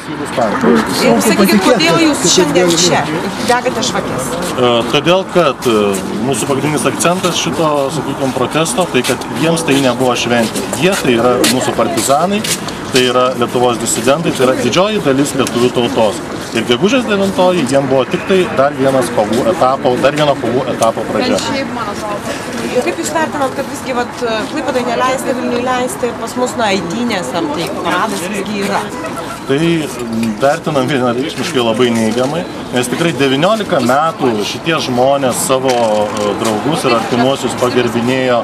Ir sakykit, kodėl jūs šiandien čia degate žvakes? Todėl, kad mūsų pagrindinis akcentas šito, sakykime, protesto, tai kad jiems tai nebuvo šventė. Jie tai yra mūsų partizanai, tai yra Lietuvos disidentai, tai yra didžioji dalis lietuvių tautos. Ir gegužės 9 jiem buvo tik tai dar vieno kovų etapo pradžia. Kaip jūs vertinat, kad visgi Klaipėdai neleista, Vilniui leisti ir pas mus eitynės ar tai paradas visgi yra? Tai vertinam vienareikšmiškai labai neigiamai, nes tikrai 19 metų šitie žmonės savo draugus ir artimuosius pagerbinėjo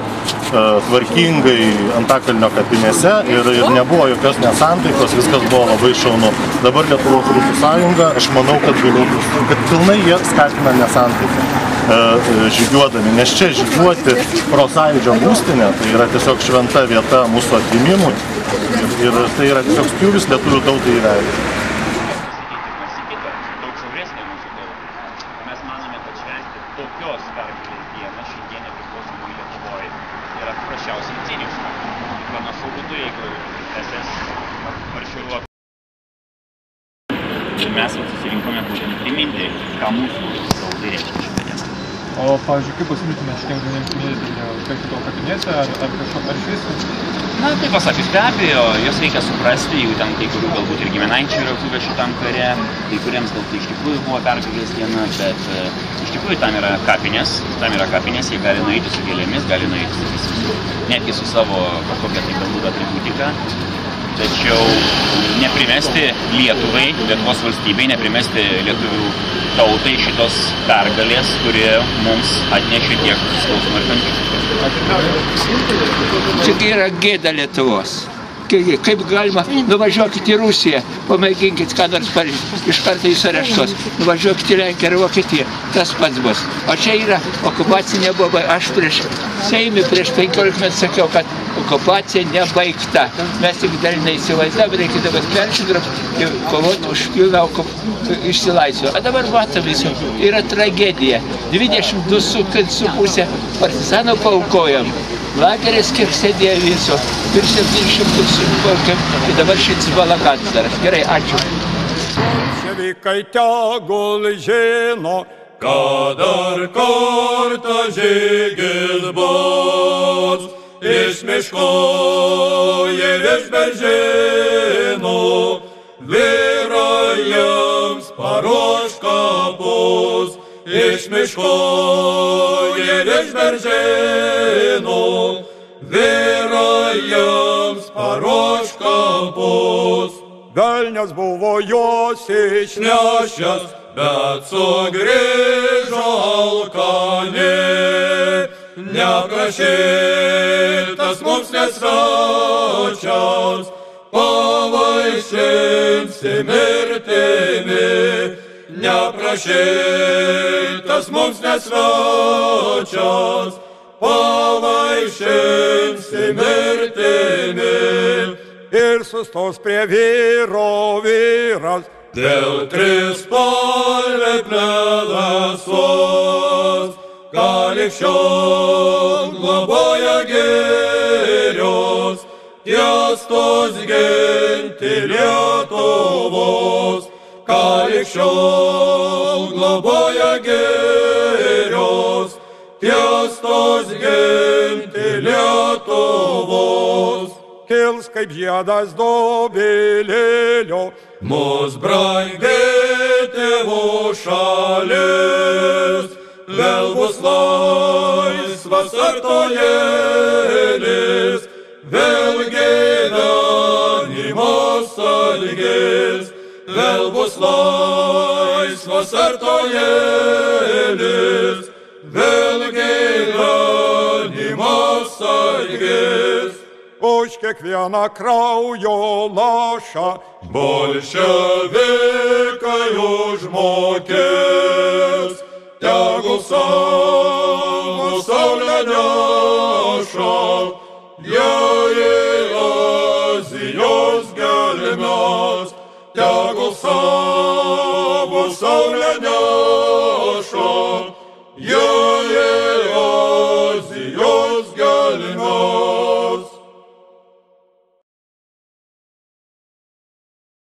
tvarkingai Antakalnio kapinėse ir nebuvo jokios nesantaikos, viskas buvo labai šaunu. Dabar Lietuvos Rusų sąjunga, aš manau, kad pilnai jie skatina nesantaiką žygiuodami, nes čia žygiuoti pro Sąjūdžio būstinę, tai yra tiesiog šventa vieta mūsų atgimimui ir tai yra tiesiog spjūvis lietuvių tautai į veidą. Daug siauresnė mūsų tauta. Mes manome, kad švęsti tokios pergalės dieną šiandien nepriklausomai Lietuvoje yra paprasčiausiai ciniška. Panašu būtų, jeigu SS marširuotų. Mes susirinkome būtent priminti, ką mūsų tautai reiškia šiandien. O, pavyzdžiui, kaip pasiūlytumėte šitiem žmonėms minėti, kažkaip to kapinėse ar kažko ar išvis? Na, tai pasakius, be abejo, jos reikia suprasti, jų ten kai kurių galbūt ir giminaičių yra žuvę šitam kare, kai kuriems gal tai iš tikrųjų buvo pergalės diena, bet iš tikrųjų tam yra kapinės, jie gali nueiti su gėlėmis, gali nueiti netgi su savo kažkokia tai galbūt atributika. Tačiau neprimesti Lietuvai, Lietuvos valstybei, neprimesti lietuvių tautai šitos pergalės, kurie mums atnešė tiek skausmų ir kančių. Čia yra gėda Lietuvos. Kaip galima, nuvažiuokit į Rusiją, pamėginkit, ką nors iš karto jūs areštuos. Nuvažiuokit į Lenkiją ir Vokietiją, tas pats bus. O čia yra okupacinė boba. Aš Seime prieš 15 metų sakiau, kad okupacija nebaigta. Mes tik dar neįsivaizdavom, reikia dabar persidrausti ir kovoti už pilną išsilaisvę. O dabar matom visų, yra tragedija. 22,5 partizanų paaukojom. Lageris kiek sėdėjo viso, virš 700 suvokiam, tai dabar šits balaganas dar. Gerai, ačiū. Bolševikai tegul žino, kad dar kartą žygis bus. Iš miško ir iš beržynų, vyrai jiems paruoš kapus. Iš miško ir iš beržynų, vyrai jiems paruoš kapus. Velnias buvo jos išnešęs, bet sugrįžo alkani. Neprašytas mums nesvečias, pavaišinsi mirtimi. Neprašytas mums nesvečias, pavaišinsi mirtimi. Ir sustos prie vyro vyras, dėl trispalvė pledasos. Kalikščion globoja girios, tiestos ginti Lietuvos. Kalikščion globoja girios, tiestos ginti Lietuvos. Kils kaip žiedas dobilėlio, mus brangi tėvų šalis. Vėl bus laisvas artojėlis, vėl gyvenimas atgis. Vėl bus laisvas artojėlis, vėl gyvenimas atgis. Už kiekvieną kraujo lašą bolševikai užmokės. Tegul savo saulę neša, jie į Azijos gelmes. Tegul savo saulę neša.